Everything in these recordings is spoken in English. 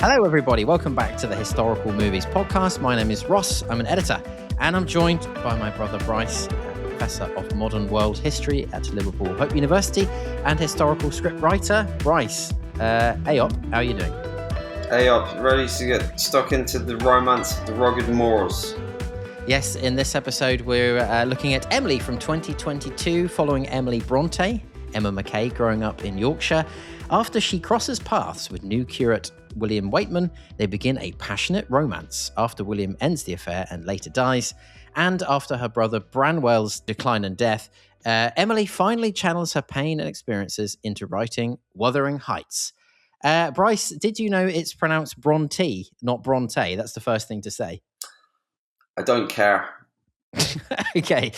Hello, everybody. Welcome back to the Historical Movies Podcast. My name is Ross. I'm an editor, and I'm joined by my brother Bryce, Professor of Modern World History at Liverpool Hope University and historical scriptwriter. Bryce, Ayop, how are you doing? Ayop, ready to get stuck into the romance of the rugged moors. Yes, in this episode, we're looking at Emily from 2022, following Emily Brontë, Emma Mackey, growing up in Yorkshire. After she crosses paths with new curate William Weightman, they begin a passionate romance. After William ends the affair and later dies, and after her brother Branwell's decline and death, Emily finally channels her pain and experiences into writing Wuthering Heights. Bryce, did you know it's pronounced Brontë, not Brontë? That's the first thing to say. I don't care. Okay.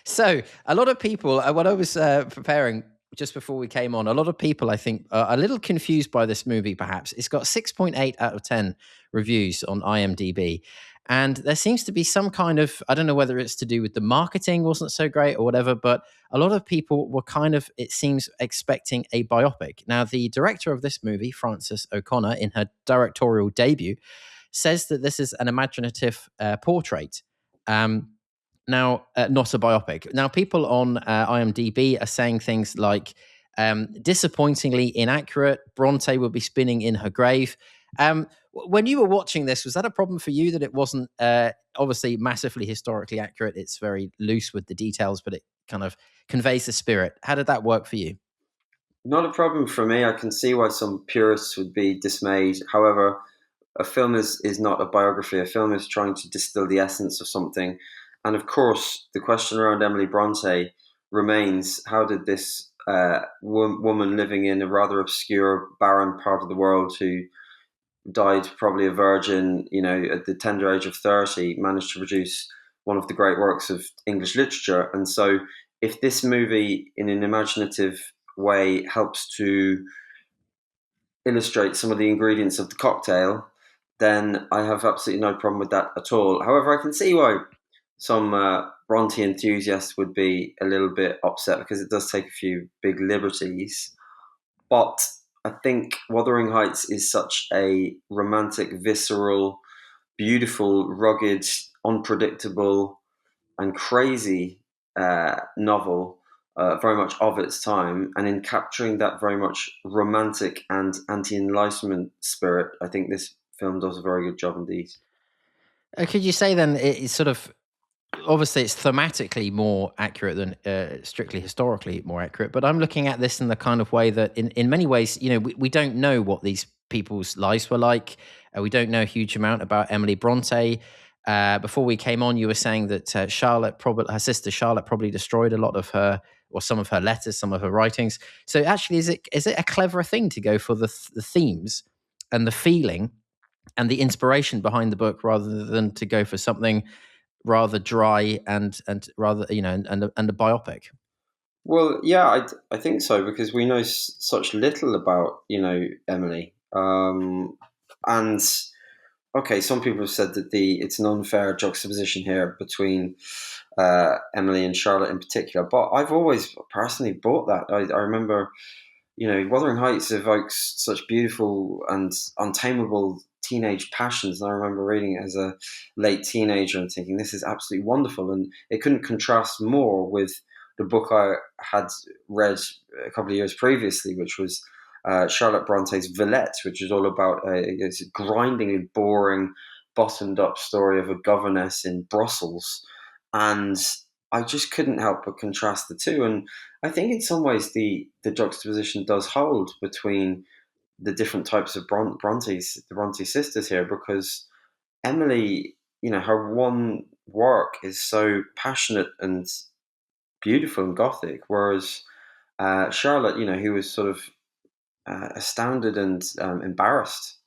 So a lot of people, when I was preparing just before we came on, a lot of people, I think, are a little confused by this movie, perhaps. It's got 6.8 out of 10 reviews on IMDb. And there seems to be some kind of, I don't know whether it's to do with the marketing wasn't so great or whatever, but a lot of people were kind of, it seems, expecting a biopic. Now, the director of this movie, Frances O'Connor, in her directorial debut, says that this is an imaginative portrait. Now, not a biopic. Now, people on IMDb are saying things like, disappointingly inaccurate, Brontë will be spinning in her grave. When you were watching this, was that a problem for you that it wasn't obviously massively historically accurate? It's very loose with the details, but it kind of conveys the spirit. How did that work for you? Not a problem for me. I can see why some purists would be dismayed. However, a film is not a biography. A film is trying to distill the essence of something. And of course, the question around Emily Brontë remains, how did this woman living in a rather obscure, barren part of the world who died probably a virgin, at the tender age of 30, managed to produce one of the great works of English literature? And so if this movie, in an imaginative way, helps to illustrate some of the ingredients of the cocktail, then I have absolutely no problem with that at all. However, I can see why some Brontë enthusiasts would be a little bit upset because it does take a few big liberties. But I think Wuthering Heights is such a romantic, visceral, beautiful, rugged, unpredictable, and crazy novel, very much of its time. And in capturing that very much romantic and anti-Enlightenment spirit, I think this film does a very good job indeed. Could you say then it's sort of, obviously it's thematically more accurate than strictly historically more accurate, but I'm looking at this in the kind of way that in many ways, we don't know what these people's lives were like. We don't know a huge amount about Emily Brontë. Before we came on, you were saying that her sister Charlotte probably destroyed a lot of her, or some of her letters, some of her writings. So actually, is it a clever thing to go for the themes and the feeling and the inspiration behind the book rather than to go for something rather dry and rather and a biopic? Well, yeah, I think so, because we know such little about Emily, and okay, some people have said that it's an unfair juxtaposition here between Emily and Charlotte in particular, but I've always personally bought that. I remember, Wuthering Heights evokes such beautiful and untamable teenage passions. And I remember reading it as a late teenager and thinking, this is absolutely wonderful. And it couldn't contrast more with the book I had read a couple of years previously, which was Charlotte Bronte's Villette, which is all about a grindingly boring, bottomed-up story of a governess in Brussels. And I just couldn't help but contrast the two. And I think in some ways the juxtaposition does hold between the different types of the Brontë sisters here, because Emily, her one work is so passionate and beautiful and Gothic, whereas Charlotte, who was sort of astounded and embarrassed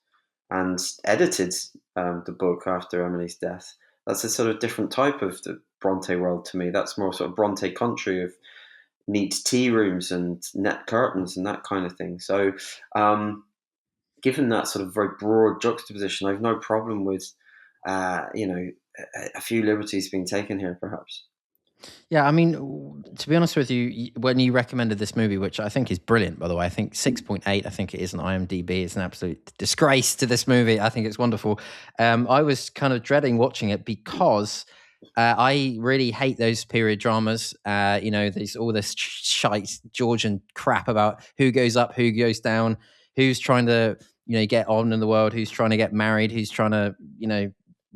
and edited the book after Emily's death. That's a sort of different type of the Brontë world to me. That's more sort of Brontë country of neat tea rooms and net curtains and that kind of thing. So given that sort of very broad juxtaposition, I have no problem with, a few liberties being taken here, perhaps. Yeah, I mean, to be honest with you, when you recommended this movie, which I think is brilliant, by the way, I think 6.8, I think it is on IMDb. It's an absolute disgrace to this movie. I think it's wonderful. I was kind of dreading watching it because I really hate those period dramas. There's all this shite Georgian crap about who goes up, who goes down, who's trying to, get on in the world, who's trying to get married, who's trying to,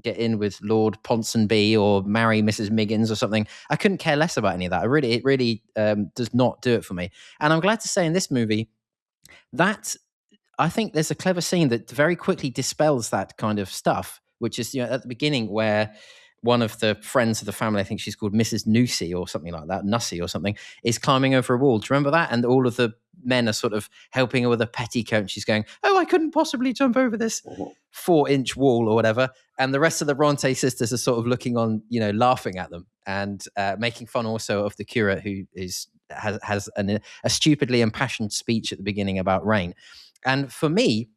get in with Lord Ponsonby or marry Mrs. Miggins or something. I couldn't care less about any of that. It really does not do it for me. And I'm glad to say in this movie that I think there's a clever scene that very quickly dispels that kind of stuff, which is, at the beginning where one of the friends of the family, I think she's called Mrs. Nussey or something like that, Nussey or something, is climbing over a wall. Do you remember that? And all of the men are sort of helping her with a petticoat. And she's going, "Oh, I couldn't possibly jump over this 4-inch wall or whatever." And the rest of the Bronte sisters are sort of looking on, laughing at them and making fun also of the curate who has a stupidly impassioned speech at the beginning about rain. And for me,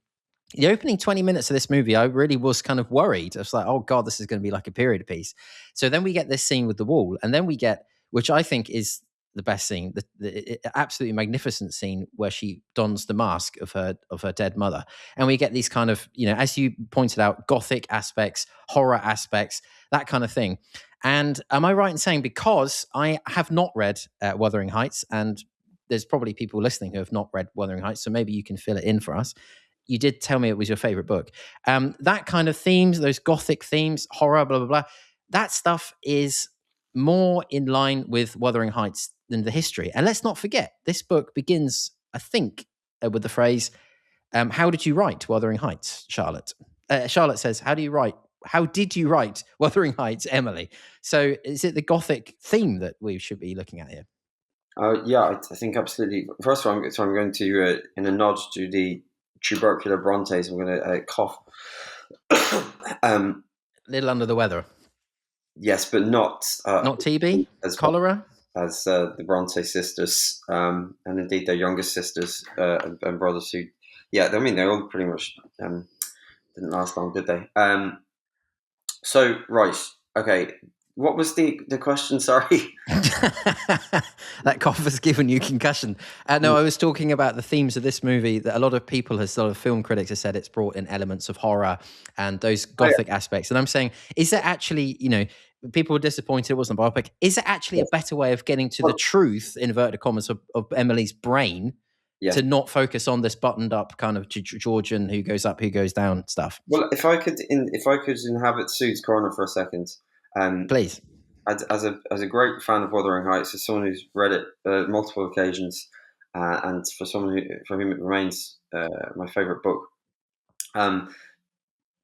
the opening 20 minutes of this movie, I really was kind of worried. I was like, oh God, this is going to be like a period piece. So then we get this scene with the wall, and then we get, which I think is the best scene, the absolutely magnificent scene where she dons the mask of her dead mother. And we get these kind of, as you pointed out, Gothic aspects, horror aspects, that kind of thing. And am I right in saying, because I have not read Wuthering Heights, and there's probably people listening who have not read Wuthering Heights, so maybe you can fill it in for us. You did tell me it was your favorite book. That kind of themes, those Gothic themes, horror, blah, blah, blah, that stuff is more in line with Wuthering Heights than the history. And let's not forget, this book begins, I think, with the phrase, how did you write Wuthering Heights, Charlotte? Charlotte says, how did you write Wuthering Heights, Emily? So is it the Gothic theme that we should be looking at here? Yeah, I think absolutely. First of all, I'm going to, in a nod to the tubercular Brontes, I'm going to cough. A little under the weather. Yes, but not TB, as cholera, as the Bronte sisters, and indeed their youngest sisters and brothers. Who, I mean, they all pretty much didn't last long, did they? So right, okay. What was the question? Sorry. That cough has given you concussion. No, I was talking about the themes of this movie that a lot of people, film critics have said it's brought in elements of horror and those Gothic aspects. And I'm saying, is it actually, people were disappointed it wasn't a biopic. Is it actually a better way of getting to the truth, inverted commas, of Emily's brain? Yeah. To not focus on this buttoned up kind of Georgian who goes up, who goes down stuff. Well, if I could inhabit Sue's corner for a second, please. As a great fan of Wuthering Heights, as someone who's read it multiple occasions, and for someone for whom it remains my favourite book.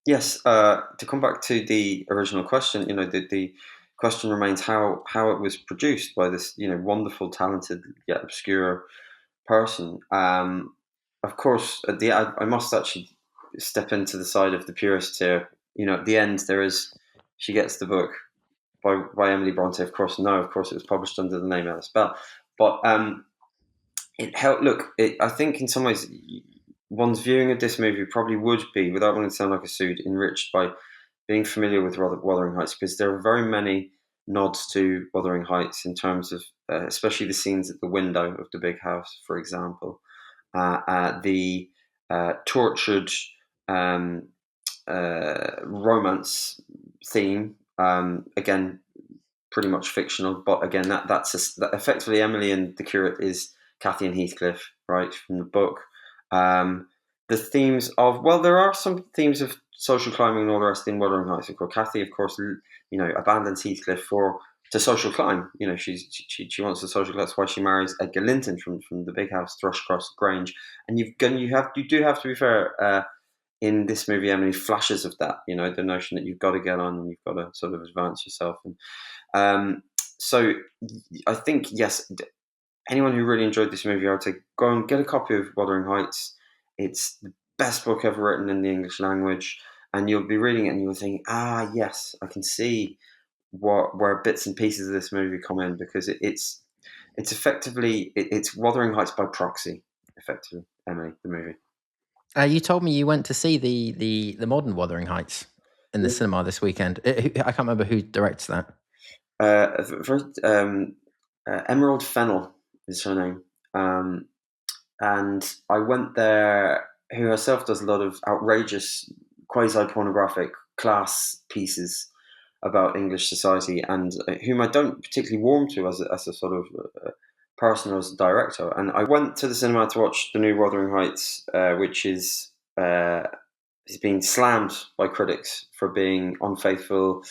Yes, to come back to the original question, the question remains how it was produced by this wonderful, talented yet obscure person. Of course, I must actually step into the side of the purist here. At the end, she gets the book by Emily Brontë. Of course, it was published under the name Alice Bell, but it helped. Look, I think in some ways, one's viewing of this movie probably would be, without wanting to sound like a suit, enriched by being familiar with Wuthering Heights, because there are very many nods to Wuthering Heights in terms of, especially the scenes at the window of the big house, for example, the tortured romance theme. Again, pretty much fictional, but again, that's effectively Emily and the curate is Cathy and Heathcliff, right, from the book. The themes of, there are some themes of social climbing and all the rest in Wuthering Heights. Of course, Cathy, of course, abandons Heathcliff to social climb. She wants to social climb. That's why she marries Edgar Linton from the big house, Thrushcross Grange. And you do have to be fair. In this movie, Emily flashes of that. The notion that you've got to get on and you've got to sort of advance yourself. And so I think, yes, anyone who really enjoyed this movie, I would say go and get a copy of Wuthering Heights. It's the best book ever written in the English language, and you'll be reading it and you'll think, yes, I can see where bits and pieces of this movie come in, because it's effectively it's Wuthering Heights by proxy, effectively, Emily, the movie. You told me you went to see the modern Wuthering Heights in the cinema this weekend. I can't remember who directs that. Emerald Fennell is her name. And I went there, who herself does a lot of outrageous, quasi-pornographic class pieces about English society, and whom I don't particularly warm to as a sort of person or as a director. And I went to the cinema to watch the new Wuthering Heights, which is has been slammed by critics for being unfaithful,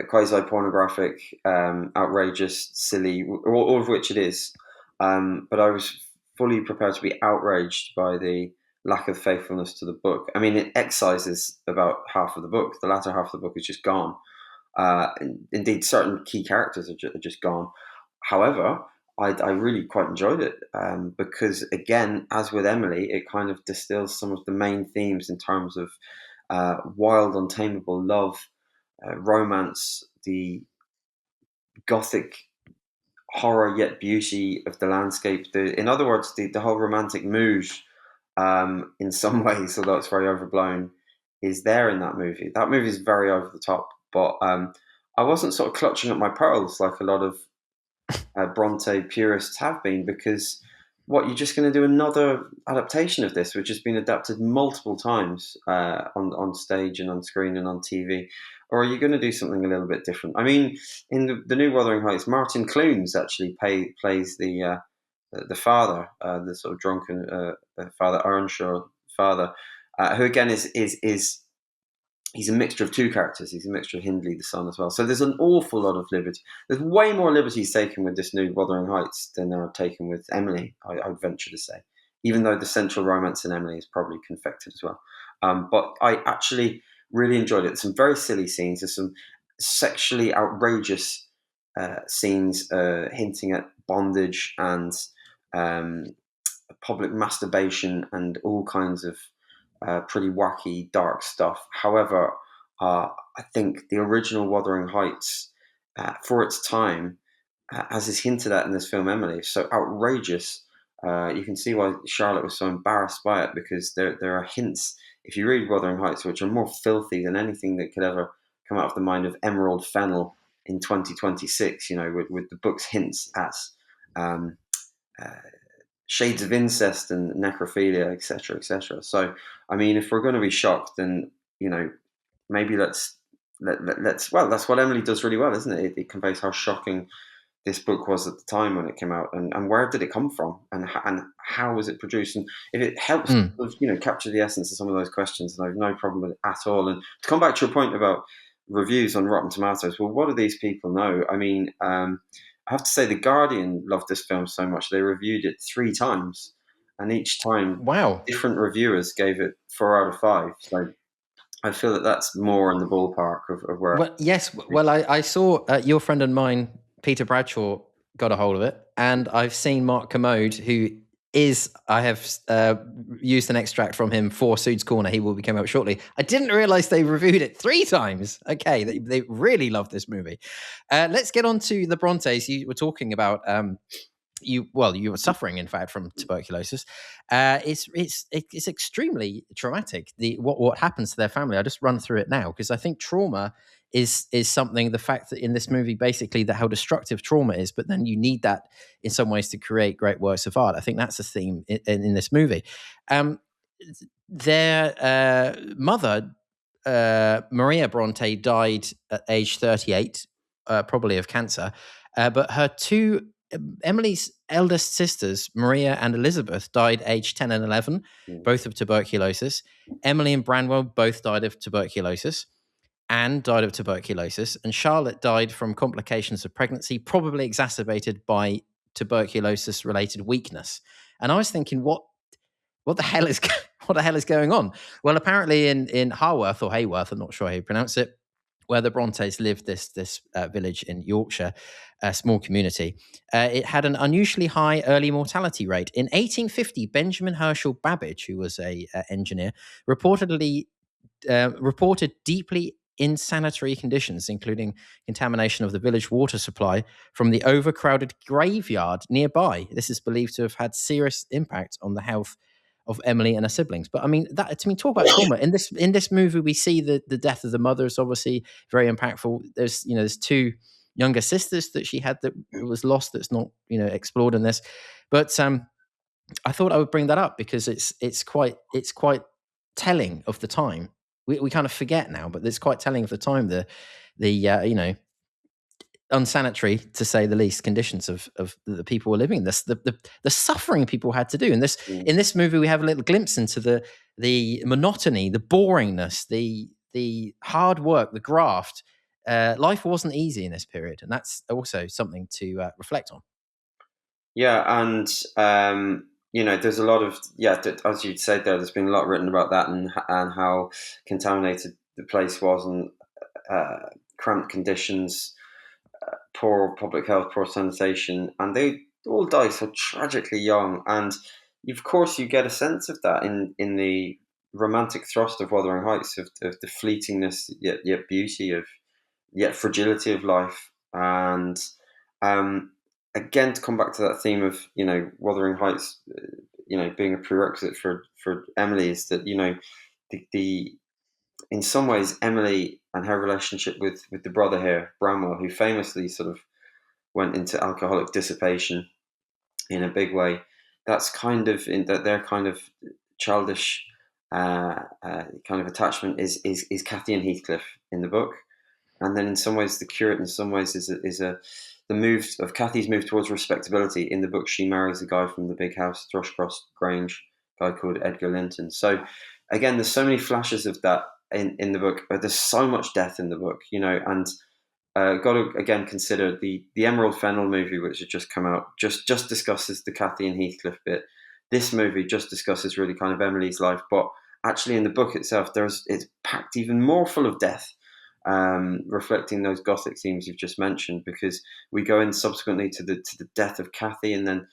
quasi-pornographic, outrageous, silly, all of which it is. But I was fully prepared to be outraged by the lack of faithfulness to the book. I mean, it excises about half of the book. The latter half of the book is just gone. Indeed, certain key characters are just gone. However, I really quite enjoyed it because, again, as with Emily, it kind of distills some of the main themes in terms of wild, untamable love, romance, the Gothic horror yet beauty of the landscape. In other words, the whole romantic mood, in some ways, although it's very overblown, is there in that movie. That movie is very over the top, but I wasn't sort of clutching at my pearls like a lot of Brontë purists have been, because what, you're just going to do another adaptation of this, which has been adapted multiple times on stage and on screen and on TV, or are you going to do something a little bit different? I mean, in the new Wuthering Heights, Martin Clunes actually plays the father, the sort of drunken father, Earnshaw father, who again is he's a mixture of two characters. He's a mixture of Hindley, the son, as well. So there's an awful lot of liberty. There's way more liberties taken with this new Wuthering Heights than there are taken with Emily, I would venture to say, even though the central romance in Emily is probably confected as well. But I actually really enjoyed it. There's some very silly scenes. There's some sexually outrageous scenes hinting at bondage and public masturbation and all kinds of pretty wacky, dark stuff. However, I think the original Wuthering Heights, for its time, as is hinted at in this film, Emily, is so outrageous. You can see why Charlotte was so embarrassed by it, because there are hints, if you read Wuthering Heights, which are more filthy than anything that could ever come out of the mind of Emerald Fennell in 2026, with the book's hints at shades of incest and necrophilia, etc., etc. So, I mean, if we're going to be shocked, then maybe let's. Well, that's what Emily does really well, isn't it? It conveys how shocking this book was at the time when it came out, and where did it come from, and how was it produced, and if it helps, capture the essence of some of those questions, then I have no problem with it at all. And to come back to your point about reviews on Rotten Tomatoes, well, what do these people know? I mean, I have to say, The Guardian loved this film so much they reviewed it 3 times, and each time, Wow, different reviewers gave it 4 out of 5. So I feel that that's more in the ballpark of where. Well, yes. Well, I saw your friend and mine, Peter Bradshaw, got a hold of it, and I've seen Mark Commode, who is, I have used an extract from him for Sood's Corner. He will be coming up shortly. I didn't realize they reviewed it 3 times. Okay, they really love this movie. Let's get on to the Brontes. You were talking about you were suffering, in fact, from tuberculosis. It's extremely traumatic. What happens to their family? I'll just run through it now, because I think trauma is something. The fact that in this movie, basically, that how destructive trauma is, but then you need that in some ways to create great works of art. I think that's a theme in this movie. Their mother, Maria Brontë, died at age 38, probably of cancer. But her two Emily's eldest sisters, Maria and Elizabeth, died aged 10 and 11, both of tuberculosis. Emily and Branwell both died of tuberculosis. Anne died of tuberculosis. And Charlotte died from complications of pregnancy, probably exacerbated by tuberculosis-related weakness. And I was thinking, what the hell is going on? Well, apparently in Haworth or Haworth, I'm not sure how you pronounce it, where the Brontes lived, this village in Yorkshire, a small community, it had an unusually high early mortality rate. In 1850, Benjamin Herschel Babbage, who was a engineer, reported deeply insanitary conditions, including contamination of the village water supply from the overcrowded graveyard nearby. This is believed to have had serious impact on the health of Emily and her siblings. But I mean, talk about trauma. In this movie, we see the death of the mother is obviously very impactful. There's 2 younger sisters that she had that was lost, that's not explored in this. But I thought I would bring that up because it's quite telling of the time. We kind of forget now, but it's quite telling of the time. The unsanitary, to say the least, conditions of the people were living in this, the suffering people had to do. In this movie, we have a little glimpse into the monotony, the boringness, the hard work, the graft. Life wasn't easy in this period, and that's also something to reflect on. Yeah, and there's a lot of as you'd said there's been a lot written about that and how contaminated the place was, and cramped conditions, poor public health, poor sanitation, and they all die so tragically young. And of course, you get a sense of that in the romantic thrust of Wuthering Heights, of the fleetingness, yet beauty of, yet fragility of life. And again, to come back to that theme of Wuthering Heights, being a prerequisite for Emily, is that the in some ways Emily and her relationship with the brother here, Bramwell, who famously sort of went into alcoholic dissipation in a big way, that's kind of in that their kind of childish kind of attachment is Cathy and Heathcliff in the book. And then in some ways the curate in some ways is the move of Cathy's move towards respectability. In the book, she marries a guy from the big house, Thrushcross Grange, a guy called Edgar Linton. So again, there's so many flashes of that in the book, but there's so much death in the book, and got to again consider the Emerald Fennel movie, which had just come out, just discusses the Cathy and Heathcliff bit. This movie just discusses really kind of Emily's life, but actually in the book itself, it's packed even more full of death. Reflecting those Gothic themes you've just mentioned, because we go in subsequently to the death of Cathy, and then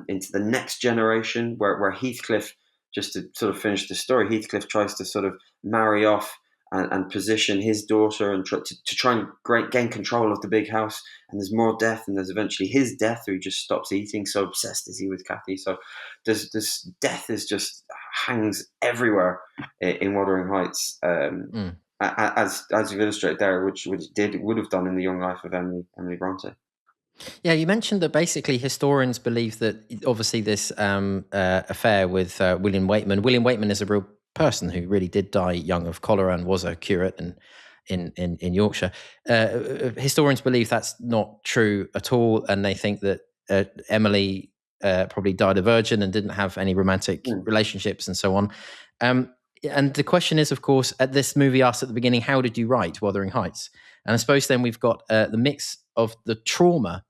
into the next generation where Heathcliff, just to sort of finish the story, Heathcliff tries to sort of marry off and position his daughter and to try and gain control of the big house. And there's more death, and there's eventually his death, who just stops eating. So obsessed is he with Cathy. So there's this death is just hangs everywhere in Wuthering Heights. As you've illustrated there, which would have done in the young life of Emily Brontë. Yeah, you mentioned that basically historians believe that obviously this affair with William Weightman. William Weightman is a real person who really did die young of cholera and was a curate in Yorkshire. Historians believe that's not true at all, and they think that Emily probably died a virgin and didn't have any romantic relationships and so on. And the question is, of course, this movie asks at the beginning, how did you write Wuthering Heights? And I suppose then we've got the mix of the trauma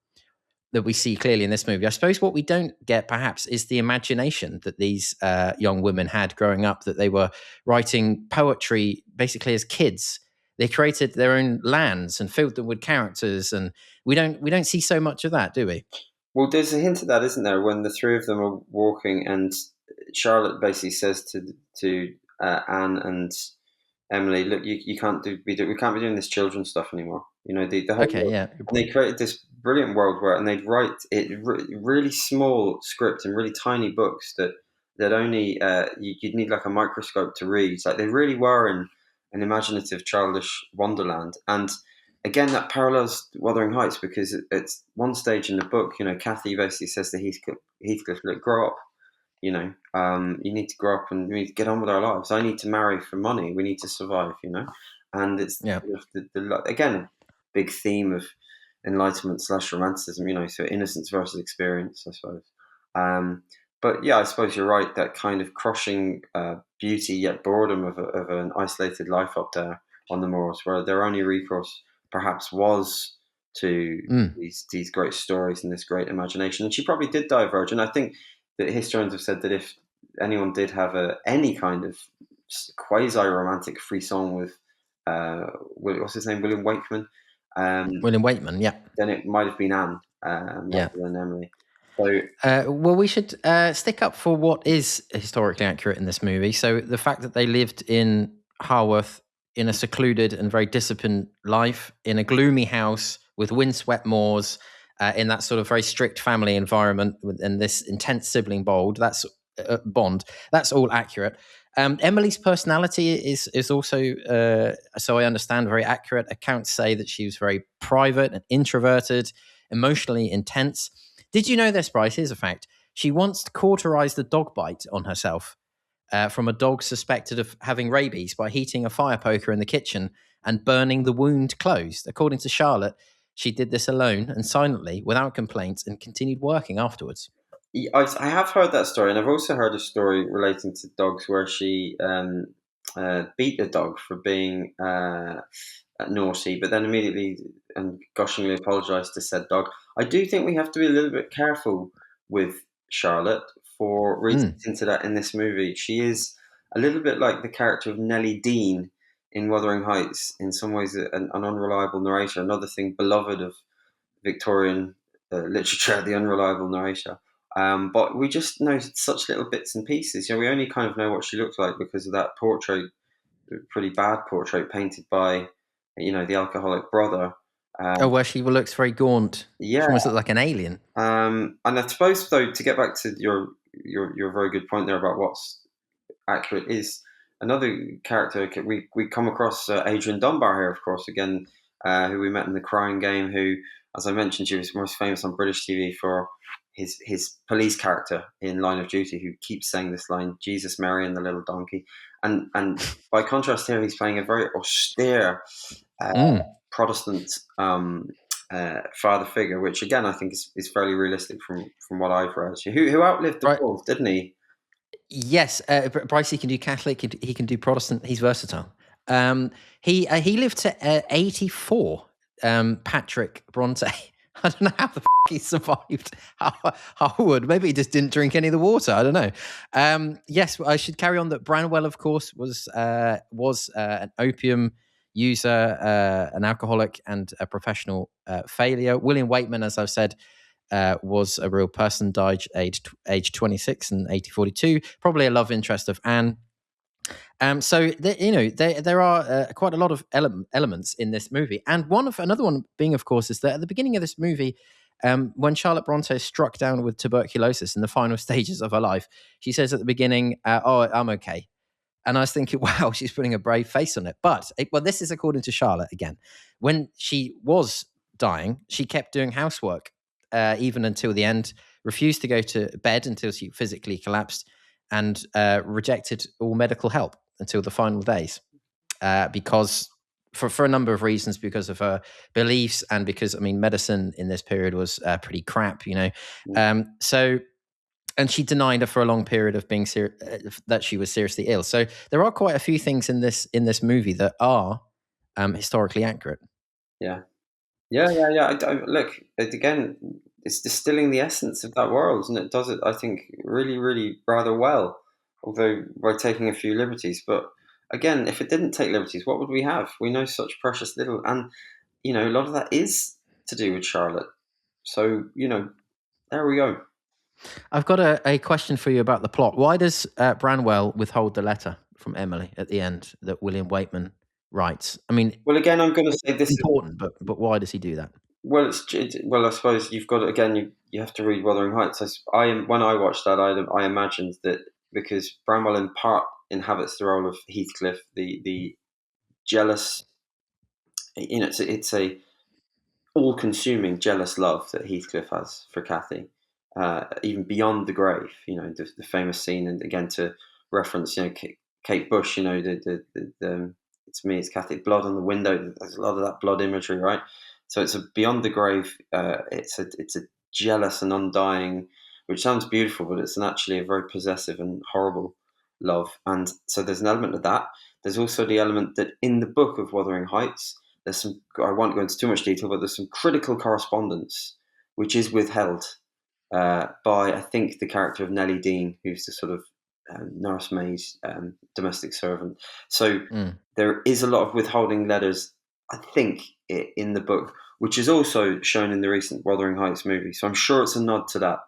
that we see clearly in this movie. I suppose what we don't get perhaps is the imagination that these young women had growing up, that they were writing poetry basically as kids. They created their own lands and filled them with characters, and we don't see so much of that, do we? Well, there's a hint of that, isn't there, when the three of them are walking and Charlotte basically says to Anne and Emily, look, we can't be doing this children's stuff anymore. The whole okay, yeah. And they created this brilliant world where, and they'd write it really small script in really tiny books that only you'd need like a microscope to read. It's like they really were in an imaginative, childish wonderland. And again, that parallels Wuthering Heights, because it's one stage in the book, Cathy basically says to Heathcliff, look, grow up. You need to grow up and we need to get on with our lives. I need to marry for money. We need to survive, And it's again, a big theme of enlightenment / romanticism, so innocence versus experience, I suppose. But yeah, I suppose you're right, that kind of crushing beauty yet boredom of an isolated life up there on the moors, where their only recourse perhaps was to these great stories and this great imagination. And she probably did die a virgin. I think that historians have said that if anyone did have any kind of quasi-romantic frisson with what's his name, William Weightman. William Weightman, yeah. Then it might have been Anne, rather than Emily. So, well, we should stick up for what is historically accurate in this movie. So the fact that they lived in Haworth in a secluded and very disciplined life, in a gloomy house with windswept moors, in that sort of very strict family environment, and this intense sibling bond, that's all accurate. Emily's personality is also, so I understand, very accurate. Accounts say that she was very private and introverted, emotionally intense. Did you know this, Bryce? Here's a fact. She once cauterized a dog bite on herself from a dog suspected of having rabies by heating a fire poker in the kitchen and burning the wound closed. According to Charlotte, she did this alone and silently, without complaints, and continued working afterwards. I have heard that story, and I've also heard a story relating to dogs where she beat a dog for being naughty, but then immediately and gushingly apologised to said dog. I do think we have to be a little bit careful with Charlotte for reasons into that in this movie. She is a little bit like the character of Nellie Dean in Wuthering Heights, in some ways an unreliable narrator, another thing beloved of Victorian literature, the unreliable narrator. But we just know such little bits and pieces. We only kind of know what she looks like because of that portrait, pretty bad portrait painted by, the alcoholic brother. Where she looks very gaunt. Yeah. She almost looks like an alien. And I suppose, though, to get back to your very good point there about what's accurate, is another character we come across, Adrian Dunbar here, of course, again, who we met in The Crying Game, who, as I mentioned, she was most famous on British TV for his police character in Line of Duty, who keeps saying this line, Jesus, Mary, and the little donkey. And by contrast here, he's playing a very austere Protestant father figure, which again I think is fairly realistic from what I've read. Who outlived the wolf, didn't he? Yes, Bryce. He can do Catholic. He can do Protestant. He's versatile. He lived to 84. Patrick Brontë. I don't know how the he survived Haworth. Maybe he just didn't drink any of the water. I don't know. Yes, I should carry on that Branwell, of course, was an opium user, an alcoholic, and a professional failure. William Weightman, as I've said, was a real person, died age 26 in 1842. Probably a love interest of Anne. So there are quite a lot of elements in this movie, and another one being, of course, is that at the beginning of this movie, when Charlotte Brontë is struck down with tuberculosis in the final stages of her life, she says at the beginning, "Oh, I'm okay." And I was thinking, wow, she's putting a brave face on it. But this is according to Charlotte again. When she was dying, she kept doing housework even until the end. Refused to go to bed until she physically collapsed, and rejected all medical help until the final days, because for a number of reasons, because of her beliefs and because, medicine in this period was pretty crap, and she denied her for a long period of being that she was seriously ill. So there are quite a few things in this movie that are historically accurate. Yeah. Look, again, it's distilling the essence of that world, and it does it, I think, really, really rather well, although by taking a few liberties. But again, if it didn't take liberties, what would we have? We know such precious little, and a lot of that is to do with Charlotte. So there we go. I've got a question for you about the plot. Why does Branwell withhold the letter from Emily at the end that William Weightman writes? Well, again, I'm going to say this is important, but why does he do that? Well, I suppose you've got to, again, you have to read Wuthering Heights. When I watched that, I imagined that because Branwell in part inhabits the role of Heathcliff, the jealous, it's a all-consuming jealous love that Heathcliff has for Cathy, even beyond the grave. The famous scene, and again to reference, Kate Bush. The it's me, it's Cathy. Blood on the window. There's a lot of that blood imagery, right? So it's a beyond the grave. It's a jealous and undying, which sounds beautiful, but it's actually a very possessive and horrible love. And so there's an element of that. There's also the element that in the book of Wuthering Heights, there's some. I won't go into too much detail, but there's some critical correspondence which is withheld by, I think, the character of Nellie Dean, who's the sort of nursemaid, domestic servant. So there is a lot of withholding letters, I think, in the book, which is also shown in the recent Wuthering Heights movie. So I'm sure it's a nod to that.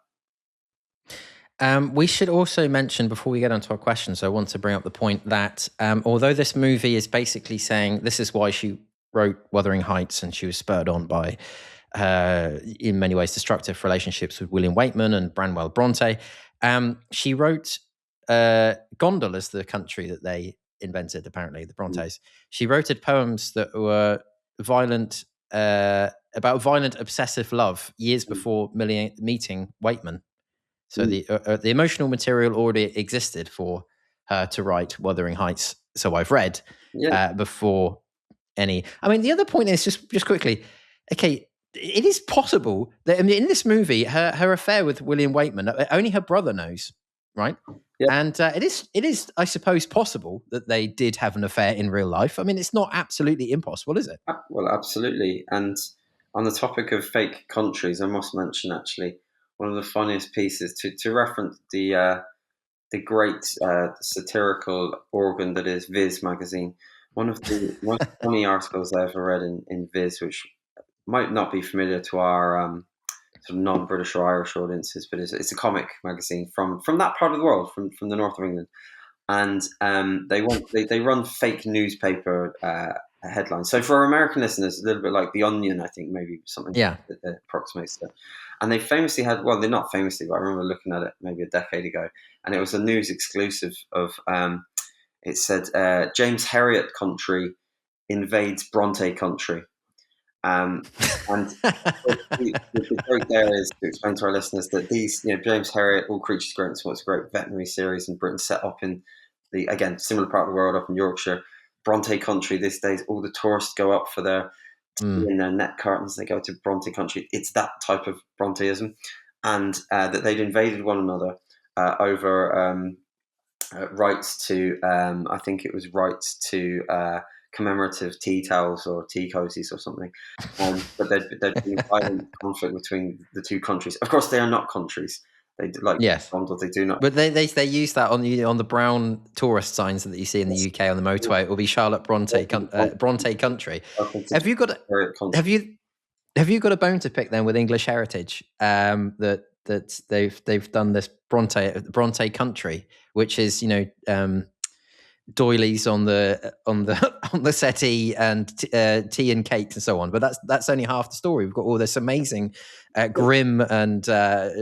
We should also mention, before we get onto our questions, I want to bring up the point that although this movie is basically saying this is why she wrote Wuthering Heights, and she was spurred on by, in many ways, destructive relationships with William Weightman and Branwell Brontë, she wrote Gondal as the country that they invented, apparently, the Brontes. She wrote poems that were violent, about violent, obsessive love years before meeting Weightman. So the emotional material already existed for her to write Wuthering Heights. So I've read before any. I mean, the other point is just quickly. Okay, it is possible that in this movie, her affair with William Weightman, only her brother knows, right? Yeah. And it is, I suppose, possible that they did have an affair in real life. I mean, it's not absolutely impossible, is it? Well, absolutely. And on the topic of fake countries, I must mention actually one of the funniest pieces to reference the great satirical organ that is Viz magazine. One of the most funny articles I ever read in Viz, which might not be familiar to our sort of non-British or Irish audiences, but it's a comic magazine from that part of the world, from the north of England, and they run fake newspaper headlines. So for our American listeners, a little bit like The Onion, I think, maybe something that approximates that. And they famously had, well, they're not famously, but I remember looking at it maybe a decade ago, and it was a news exclusive of, it said, James Herriot country invades Brontë country. And the joke there is to explain to our listeners that these, James Herriot, All Creatures Great and Small, it's a great veterinary series in Britain set up in the, again, similar part of the world, up in Yorkshire. Brontë country these days, all the tourists go up for their tea in their net cartons. They go to Brontë country. It's that type of Bronteism. And that they'd invaded one another over rights to, I think it was rights to commemorative tea towels or tea cozies or something. But there'd been a violent conflict between the two countries. Of course, they are not countries. They they do not. But they use that on the brown tourist signs that you see in the UK on the motorway. It will be Charlotte Brontë country. Have you got a bone to pick then with English heritage? That they've done this Brontë country, which is doilies on the settee and tea and cakes and so on. But that's only half the story. We've got all this amazing, grim and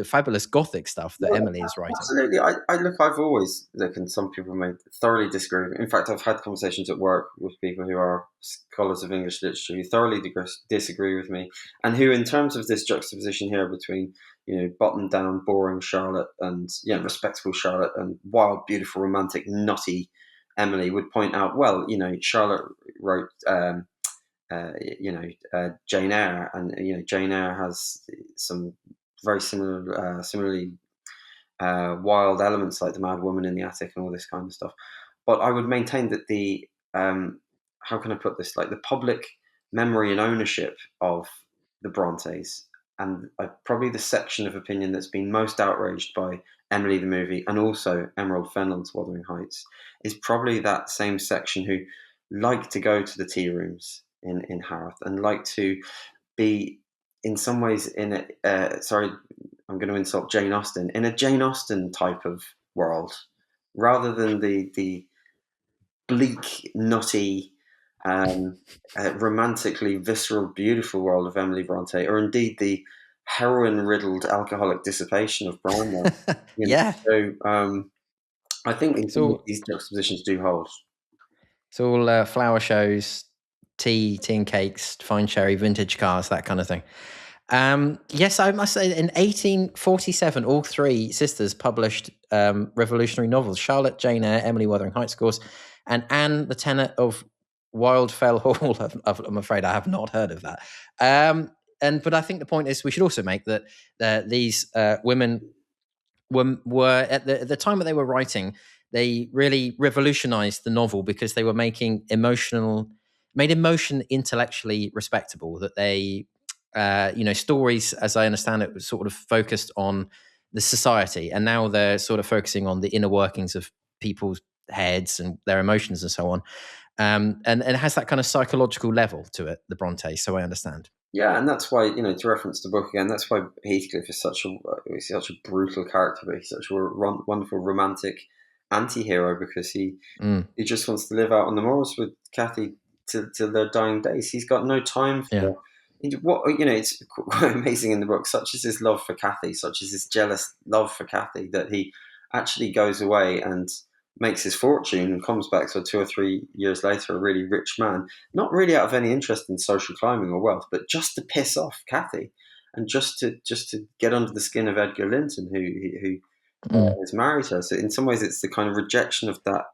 fabulous Gothic stuff that Emily is writing. Absolutely. I've always and some people may thoroughly disagree. In fact, I've had conversations at work with people who are scholars of English literature who thoroughly disagree with me, and who, in terms of this juxtaposition here between buttoned down, boring Charlotte and respectable Charlotte and wild, beautiful, romantic, nutty Emily, would point out, well, Charlotte wrote, Jane Eyre, and Jane Eyre has some very similarly wild elements like the Mad Woman in the Attic and all this kind of stuff. But I would maintain that the how can I put this? Like the public memory and ownership of the Brontes, and probably the section of opinion that's been most outraged by Emily the movie and also Emerald Fennell's Wuthering Heights, is probably that same section who like to go to the tea rooms in Haworth and like to be in some ways in a sorry, I'm going to insult Jane Austen, in a Jane Austen type of world, rather than the bleak, nutty, romantically visceral, beautiful world of Emily Brontë, or indeed the heroin-riddled alcoholic dissipation of Branwell. So I think these juxtapositions do hold. It's all flower shows, tea and cakes, fine sherry, vintage cars, that kind of thing. Yes, I must say, in 1847, all three sisters published revolutionary novels: Charlotte, Jane Eyre, Emily Wuthering Heights, of course, and Anne, the Tenant of Wildfell Hall. I'm afraid I have not heard of that. But I think the point is we should also make that these women were at the time that they were writing, they really revolutionized the novel because they were made emotion intellectually respectable. That they, stories, as I understand it, was sort of focused on the society, and now they're sort of focusing on the inner workings of people's heads and their emotions and so on. And it has that kind of psychological level to it, the Bronte. So I understand. Yeah, and that's why, to reference the book again, that's why Heathcliff is such a brutal character, but he's such a wonderful romantic anti-hero, because he just wants to live out on the moors with Cathy till their dying days. He's got no time for it's quite amazing in the book. Such is his love for Cathy, such is his jealous love for Cathy, that he actually goes away and makes his fortune and comes back so 2 or 3 years later a really rich man, not really out of any interest in social climbing or wealth, but just to piss off Kathy and just to get under the skin of Edgar Linton, who is married to her. So in some ways, it's the kind of rejection of that,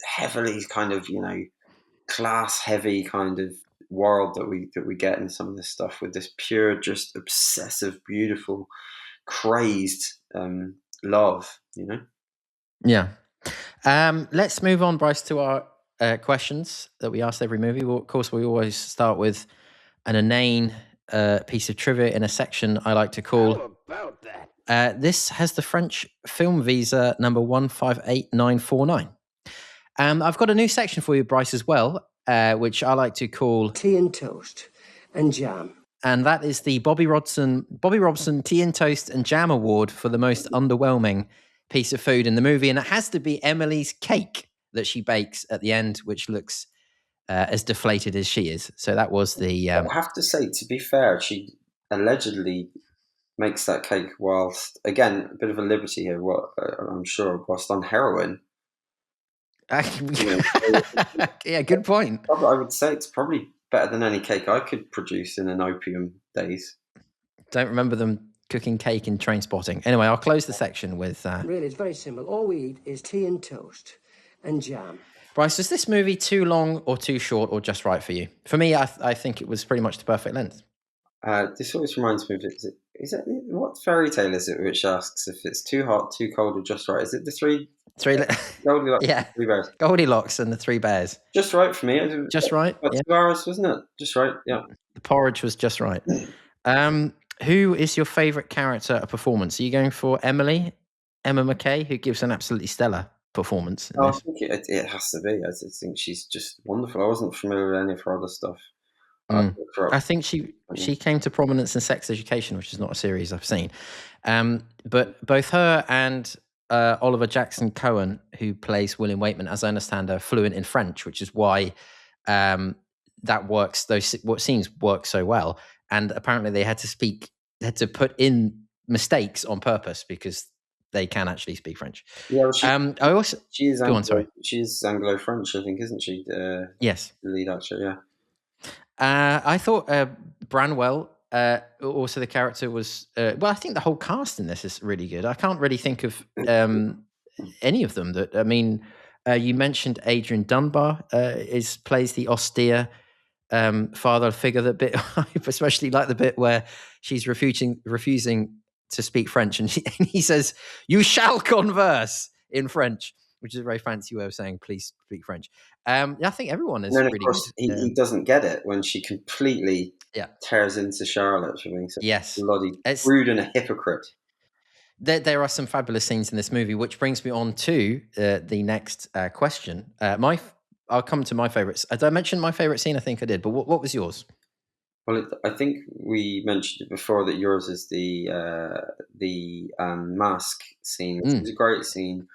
heavily kind of class heavy kind of world that we get in some of this stuff, with this pure, just obsessive, beautiful, crazed love. Yeah. Let's move on, Bryce, to our questions that we ask every movie. Well, of course, we always start with an inane piece of trivia in a section I like to call. How about that? This has the French film visa number 158949. I've got a new section for you, Bryce, as well, which I like to call Tea and toast and jam. And that is the Bobby Robson Tea and Toast and Jam Award for the most underwhelming piece of food in the movie. And it has to be Emily's cake that she bakes at the end, which looks as deflated as she is. So that was the... I have to say, to be fair, she allegedly makes that cake whilst, again, a bit of a liberty here, I'm sure, whilst on heroin. Yeah, good point. I would say it's probably better than any cake I could produce in an opium days. Don't remember them cooking cake in Trainspotting. Anyway, I'll close the section with... Really, it's very simple. All we eat is tea and toast and jam. Bryce, was this movie too long or too short or just right for you? For me, I think it was pretty much the perfect length. This always reminds me of is it what fairy tale is it which asks if it's too hot, too cold, or just right? Is it the three Goldilocks? Yeah, 3 bears. Goldilocks and the 3 bears. Just right for me. Just right. About 2 hours, wasn't it? Just right. Yeah. The porridge was just right. Who is your favourite character or performance? Are you going for Emma Mackey, who gives an absolutely stellar performance? I think it has to be. I think she's just wonderful. I wasn't familiar with any of her other stuff. I think she came to prominence in Sex Education, which is not a series I've seen. But both her and Oliver Jackson Cohen, who plays William Weightman, as I understand, are fluent in French, which is why that works. Those scenes work so well. And apparently they had to put in mistakes on purpose because they can actually speak French. Yeah, well, she is Anglo-French, I think, isn't she? Yes. The lead actor, yeah. I thought Branwell, also the character was... I think the whole cast in this is really good. I can't really think of any of them. You mentioned Adrian Dunbar plays the austere father figure. That bit, I especially like the bit where she's refusing to speak French, and he says, "You shall converse" in French, which is a very fancy way of saying please speak French. I think everyone is really good. He doesn't get it when she completely tears into Charlotte for being so bloody rude and a hypocrite. There are some fabulous scenes in this movie, which brings me on to the next question. I'll come to my favourites. Did I mention my favourite scene? I think I did. But what was yours? Well, I think we mentioned it before that yours is the mask scene, which is a great scene.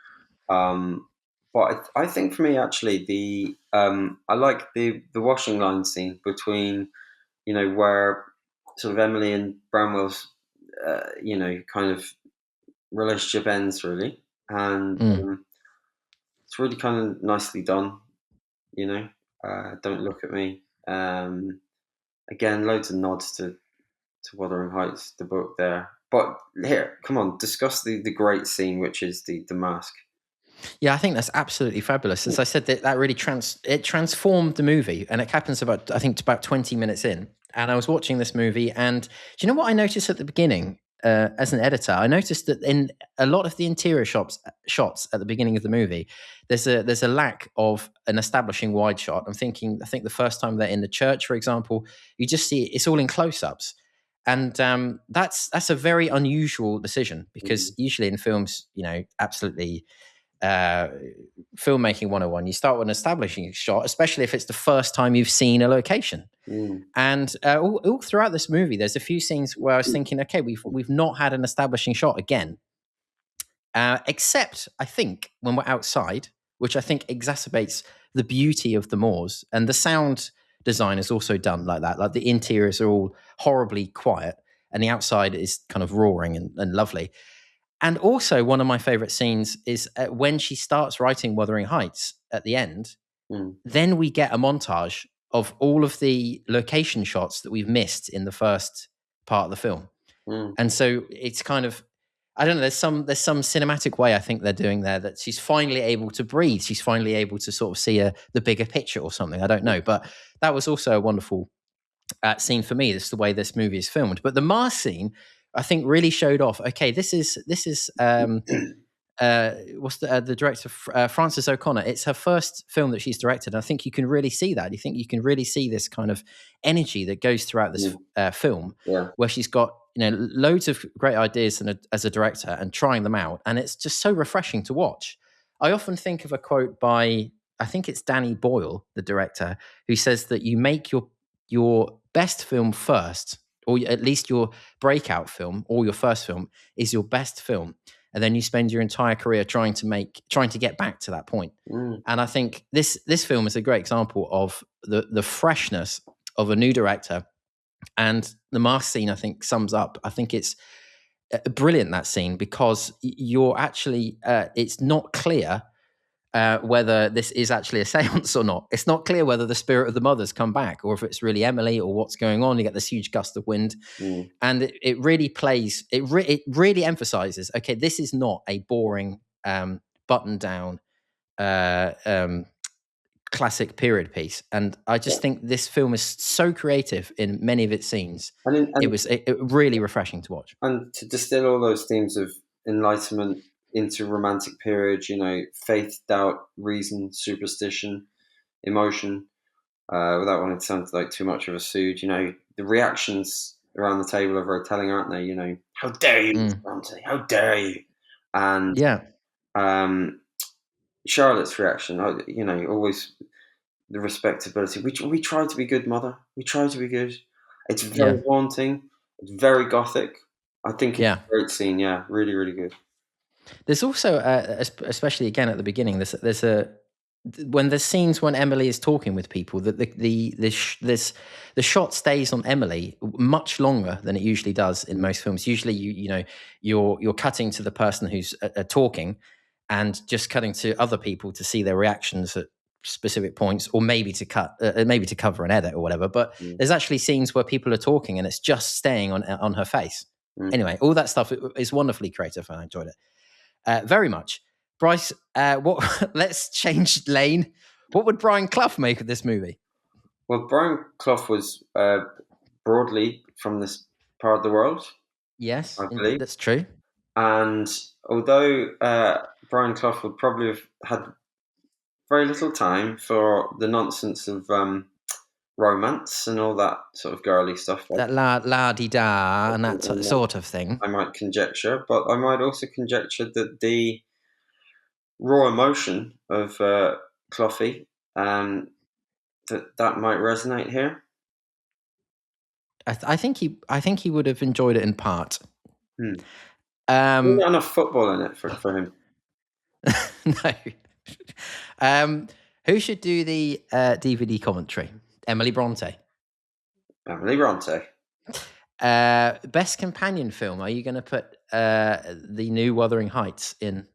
But I think for me, actually, I like the washing line scene between, where sort of Emily and Bramwell's, kind of relationship ends, really. And it's really kind of nicely done, Don't Look at Me. Again, loads of nods to Wuthering Heights, the book there. But here, come on, discuss the great scene, which is the mask. Yeah, I think that's absolutely fabulous. As I said, that really transformed the movie, and it happens about 20 minutes in. And I was watching this movie, and do you know what I noticed at the beginning? As an editor, I noticed that in a lot of the interior shots at the beginning of the movie, there's a lack of an establishing wide shot. I think the first time they're in the church, for example, you just see it's all in close-ups. And that's a very unusual decision, because usually in films, absolutely filmmaking 101, you start with an establishing shot, especially if it's the first time you've seen a location. And all throughout this movie, there's a few scenes where I was thinking, okay, we've not had an establishing shot again, except I think when we're outside, which I think exacerbates the beauty of the moors. And the sound design is also done like that. Like the interiors are all horribly quiet and the outside is kind of roaring and lovely. And also, one of my favorite scenes is when she starts writing Wuthering Heights at the end. Then we get a montage of all of the location shots that we've missed in the first part of the film. And so it's kind of, I don't know, there's some cinematic way I think they're doing there that she's finally able to breathe. She's finally able to sort of see the bigger picture or something. I don't know. But that was also a wonderful scene for me. This is the way this movie is filmed. But the Mars scene, I think, really showed off. Okay, this is what's the director, Frances O'Connor. It's her first film that she's directed. And I think you can really see that. You think you can really see this kind of energy that goes throughout this film, where she's got loads of great ideas as a director and trying them out, and it's just so refreshing to watch. I often think of a quote by, I think it's Danny Boyle, the director, who says that you make your best film first, or at least your breakout film or your first film is your best film, and then you spend your entire career trying to get back to that point. And I think this film is a great example of the freshness of a new director. And the mask scene, I think, sums up. I think it's brilliant, that scene, because you're actually it's not clear whether this is actually a seance or not. It's not clear whether the spirit of the mother's come back or if it's really Emily or what's going on. You get this huge gust of wind, and it really plays. It really emphasizes. Okay, this is not a boring button down classic period piece. And I just think this film is so creative in many of its scenes. And it was really refreshing to watch. And to distill all those themes of enlightenment into romantic period, faith, doubt, reason, superstition, emotion, without wanting to sound like too much of a suit, the reactions around the table are very telling, aren't they? How dare you, Brontë? How dare you? And Charlotte's reaction, always the respectability. We try to be good, mother. We try to be good. It's very haunting. It's very Gothic. I think it's a great scene. Yeah, really, really good. There's also, especially again at the beginning, when there's scenes when Emily is talking with people, that the shot stays on Emily much longer than it usually does in most films. Usually, you're cutting to the person who's talking, and just cutting to other people to see their reactions at specific points, or maybe to cover an edit or whatever. But there's actually scenes where people are talking, and it's just staying on her face. Anyway, all that stuff is wonderfully creative, and I enjoyed it very much. Bryce, let's change lane. What would Brian Clough make of this movie? Well, Brian Clough was broadly from this part of the world. Yes, I believe that's true. And although Brian Clough would probably have had very little time for the nonsense of romance and all that sort of girly stuff, that la-di-da and that sort of thing, I might conjecture, but I might also conjecture that the raw emotion of Cloughy, that might resonate here. I think he would have enjoyed it in part. Not enough football in it for him. No. Who should do the DVD commentary? Emily Brontë. Emily Brontë. Best companion film. Are you going to put the new Wuthering Heights in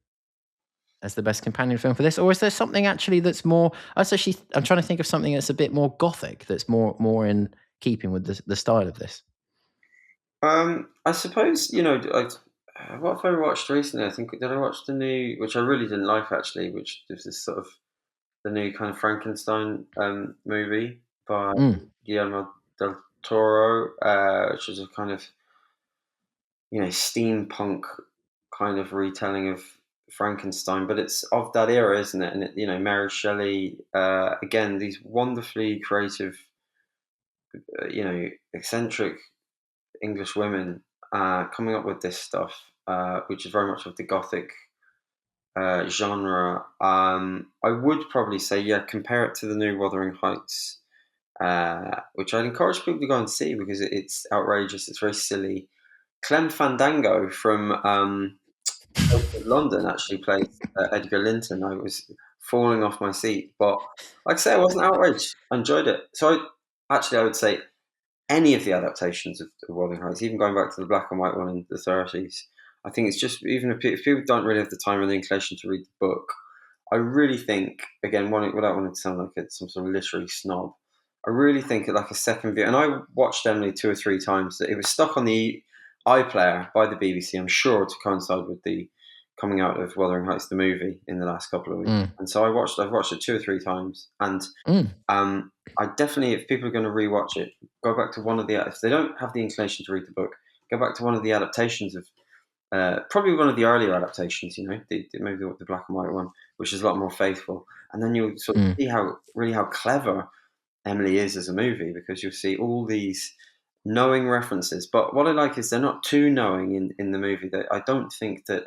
as the best companion film for this, or is there something actually that's more? I'm trying to think of something that's a bit more Gothic, that's more in keeping with the style of this. I suppose what have I watched recently? I think, did I watch the new, which I really didn't like actually, which is this sort of the new kind of Frankenstein movie by Guillermo del Toro, which is a kind of steampunk kind of retelling of Frankenstein, but it's of that era, isn't it? And Mary Shelley, again, these wonderfully creative, eccentric English women coming up with this stuff, which is very much of the Gothic genre. I would probably say, compare it to the new Wuthering Heights, which I'd encourage people to go and see because it's outrageous. It's very silly. Clem Fandango from London actually played Edgar Linton. I was falling off my seat, but like I say, I wasn't outraged. I enjoyed it. So I would say any of the adaptations of Wuthering Heights, even going back to the black and white one in the 30s, I think it's just, even if people don't really have the time or the inclination to read the book, I really think, again, without wanting to sound like some sort of literary snob, I really think like a second view, and I watched Emily 2 or 3 times. It was stuck on the iPlayer by the BBC, I'm sure, to coincide with the coming out of Wuthering Heights, the movie, in the last couple of weeks. And so I've watched it 2 or 3 times, and I definitely, if people are going to rewatch it, go back to one of the, if they don't have the inclination to read the book, go back to one of the adaptations of, probably one of the earlier adaptations, maybe the black and white one, which is a lot more faithful, and then you'll sort of see how clever Emily is as a movie, because you'll see all these knowing references. But what I like is they're not too knowing in the movie. That I don't think that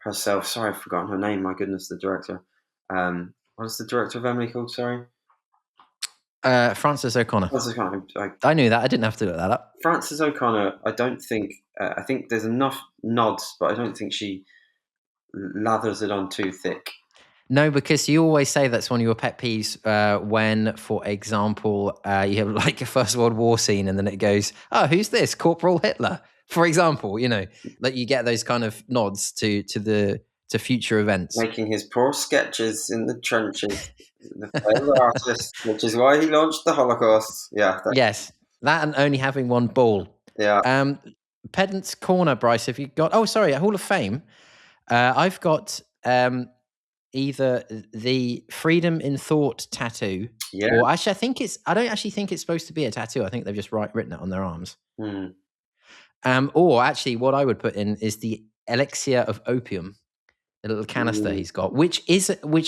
herself. Sorry, I've forgotten her name. My goodness, the director. What is the director of Emily called? Sorry. Frances O'Connor. I knew that. I didn't have to look that up. Frances O'Connor, I don't think. I think there's enough nods, but I don't think she lathers it on too thick. No, because you always say that's one of your pet peeves when, for example, you have like a First World War scene and then it goes, oh, who's this? Corporal Hitler, for example, like you get those kind of nods to future events. Making his poor sketches in the trenches, the failed artist, which is why he launched the Holocaust. Yeah. Yes, that and only having one ball. Yeah. Pedant's Corner, Bryce, have you got... Oh, sorry, Hall of Fame. I've got... either the Freedom in Thought tattoo, or actually, I don't actually think it's supposed to be a tattoo. I think they've just written it on their arms. Or actually, what I would put in is the elixir of opium, the little canister he's got, which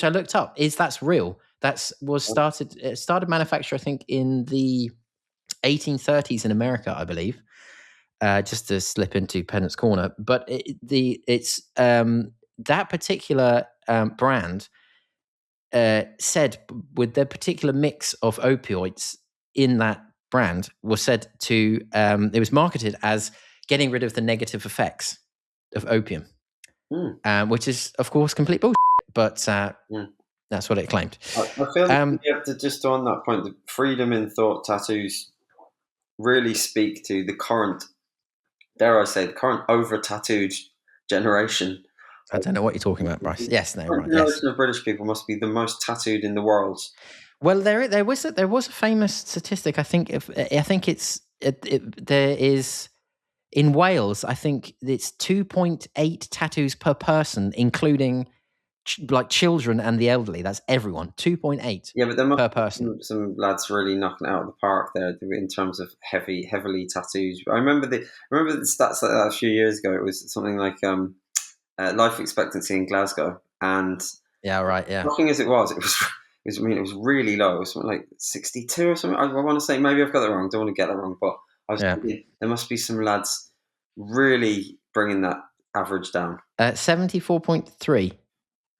I looked up. That's real? Started manufacture, I think, in the 1830s in America, I believe. Just to slip into Pedant's Corner, but it's that particular brand said with their particular mix of opioids in that brand was said to it was marketed as getting rid of the negative effects of opium, which is of course complete bullshit, but that's what it claimed. I feel like you have to, just on that point, the Freedom in Thought tattoos really speak to the current, dare I say, the current over-tattooed generation. I don't know what you're talking about, Bryce. Yes, no, right. The generation of British people must be the most tattooed in the world. Well, there was a famous statistic. I think there is in Wales. I think it's 2.8 tattoos per person, including like children and the elderly. That's everyone. 2.8. Yeah, but there must per person. Be some lads really knocking it out of the park there in terms of heavily tattoos. I remember the stats like that a few years ago. It was something like life expectancy in Glasgow, and shocking as it was really low. It was something like 62 or something. I want to say, maybe I've got that wrong. Don't want to get that wrong, but I was thinking there must be some lads really bringing that average down. 74.3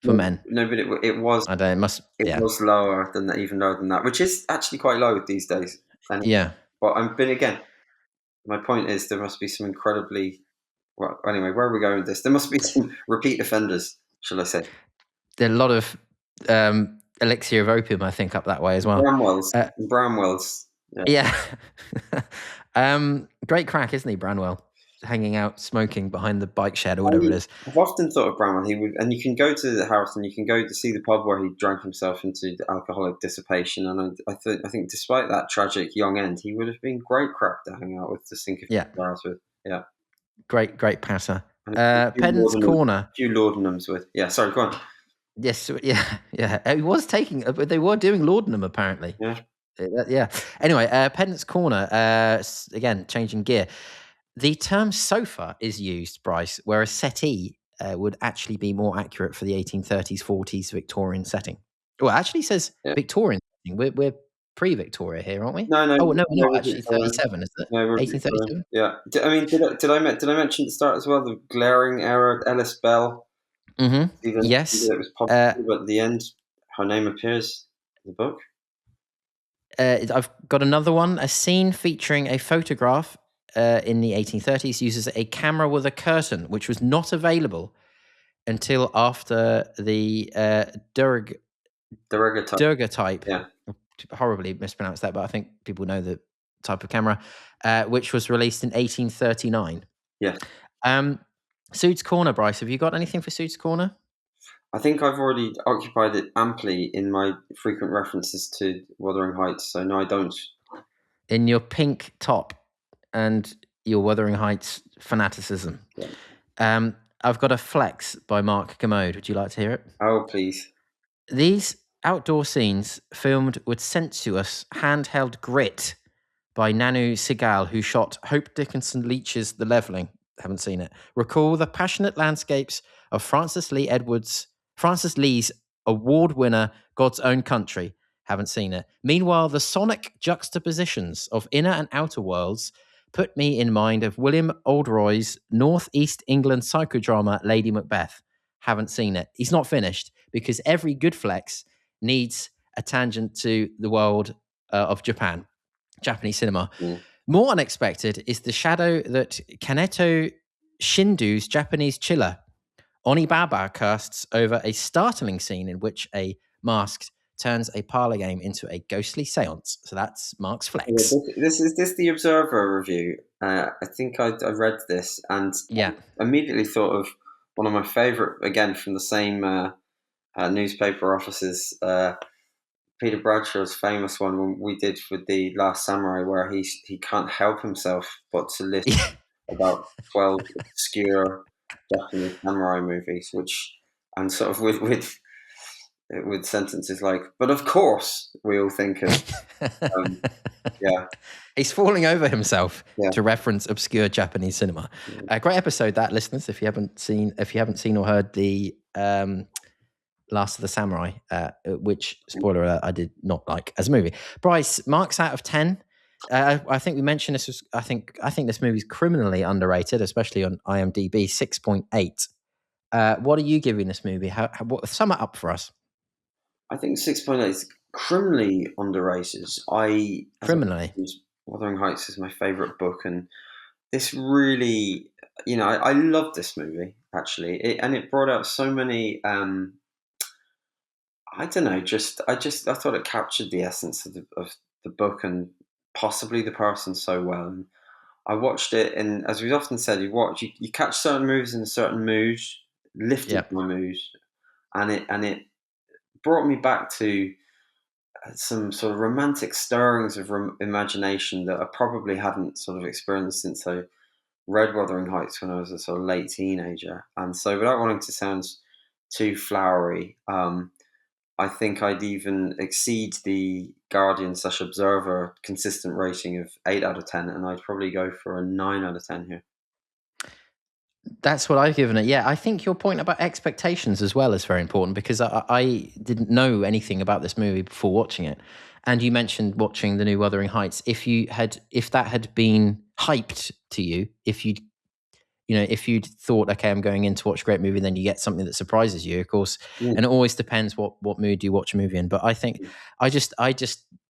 for men. No, but it was. I don't. It was lower than that, even lower than that, which is actually quite low these days. And, but again, my point is there must be some incredibly. Well, anyway, where are we going with this? There must be some repeat offenders, shall I say? There are a lot of elixir of opium, I think, up that way as well. Bramwell's. Yeah. Great crack, isn't he, Branwell? Hanging out, smoking behind the bike shed or whatever it is. I've often thought of Branwell. He would, and you can go to the Haworth and you can go to see the pub where he drank himself into alcoholic dissipation. And I think, despite that tragic young end, he would have been great crack to hang out with, to sink a few cigars with. Yeah. Great passer. Pedant's Corner. A few laudanums with. Yeah, sorry, go on. Yes, yeah. He was taking, but they were doing laudanum apparently. Yeah. Anyway, Pedant's Corner. Again, changing gear. The term sofa is used, Bryce, whereas settee would actually be more accurate for the 1830s, 40s Victorian setting. Well, it actually says Victorian setting. We're pre-Victoria here, aren't we? No. Oh no, we're not actually 37, is it? No, 1837. Yeah. Did I mention at the start as well the glaring error, Ellis Bell? Mm-hmm. Yes. It was popular, but at the end, her name appears in the book. I've got another one. A scene featuring a photograph in the 1830s uses a camera with a curtain, which was not available until after the daguerreotype. Yeah. Horribly mispronounced that, but I think people know the type of camera, which was released in 1839. Yeah. Suits Corner, Bryce. Have you got anything for Suits Corner? I think I've already occupied it amply in my frequent references to Wuthering Heights, so no, I don't. In your pink top and your Wuthering Heights fanaticism. Yeah. I've got a flex by Mark Kermode. Would you like to hear it? Oh, please. These outdoor scenes filmed with sensuous handheld grit by Nanu Segal, who shot Hope Dickinson Leach's The Levelling. Haven't seen it. Recall the passionate landscapes of Francis Lee's award winner God's Own Country. Haven't seen it. Meanwhile, the sonic juxtapositions of inner and outer worlds put me in mind of William Oldroyd's Northeast England psychodrama Lady Macbeth. Haven't seen it. He's not finished because every good flex needs a tangent to the world of Japanese cinema. More unexpected is the shadow that Kaneto Shindu's Japanese chiller Onibaba casts over a startling scene in which a masked turns a parlor game into a ghostly seance. So that's Mark's flex. Yeah, this is the Observer review. I think I read this and immediately thought of one of my favourite, again from the same newspaper offices, Peter Bradshaw's famous one when we did with The Last Samurai, where he can't help himself but to list about 12 obscure Japanese samurai movies, and sort of with sentences like, but of course we all think of He's falling over himself to reference obscure Japanese cinema. A great episode, that, listeners, if you haven't seen or heard the Last of the Samurai, which, spoiler alert, I did not like as a movie. Bryce, marks out of 10. I think we mentioned this was. I think this movie's criminally underrated, especially on IMDb. 6.8. What are you giving this movie? Sum it up for us. I think 6.8 is criminally underrated. Wuthering Heights is my favourite book, and this really, I love this movie actually, it brought out so many. I don't know. I thought it captured the essence of the book and possibly the person so well. And I watched it, and as we've often said, you catch certain movies in a certain mood, lifted my mood, and it brought me back to some sort of romantic stirrings of imagination that I probably hadn't sort of experienced since I read Wuthering Heights when I was a sort of late teenager. And so, without wanting to sound too flowery, I think I'd even exceed the Guardian/Observer consistent rating of 8 out of 10, and I'd probably go for a 9 out of 10 here. That's what I've given it. Yeah, I think your point about expectations as well is very important, because I didn't know anything about this movie before watching it. And you mentioned watching the new Wuthering Heights. If that had been hyped to you, if you'd thought, okay, I'm going in to watch a great movie, and then you get something that surprises you, of course. And it always depends what mood you watch a movie in. But I think I just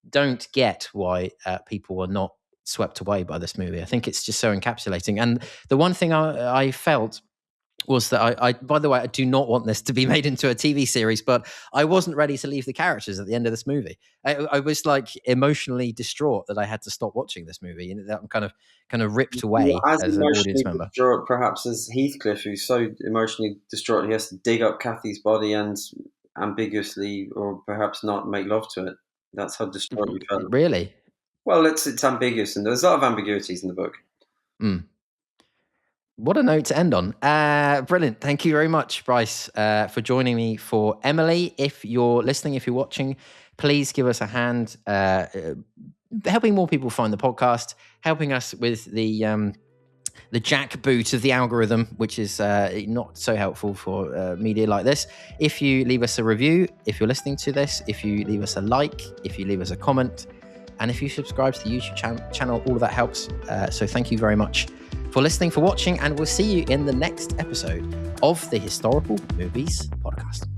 don't get why people are not swept away by this movie. I think it's just so encapsulating. And the one thing I felt was that I by the way, I do not want this to be made into a TV series, but I wasn't ready to leave the characters at the end of this movie. I was like emotionally distraught that I had to stop watching this movie, and that I'm kind of ripped away as an audience member. Distraught, perhaps, as Heathcliff, who's so emotionally distraught he has to dig up Kathy's body and ambiguously, or perhaps not, make love to it. That's how distraught we felt. Really? Well, it's ambiguous, and there's a lot of ambiguities in the book. What a note to end on. Brilliant. Thank you very much, Bryce, for joining me for Emily. If you're listening, if you're watching, please give us a hand helping more people find the podcast, helping us with the jackboot of the algorithm, which is not so helpful for media like this. If you leave us a review, if you're listening to this, if you leave us a like, if you leave us a comment, and if you subscribe to the YouTube channel, all of that helps. So thank you very much for listening, for watching, and we'll see you in the next episode of the Historical Movies Podcast.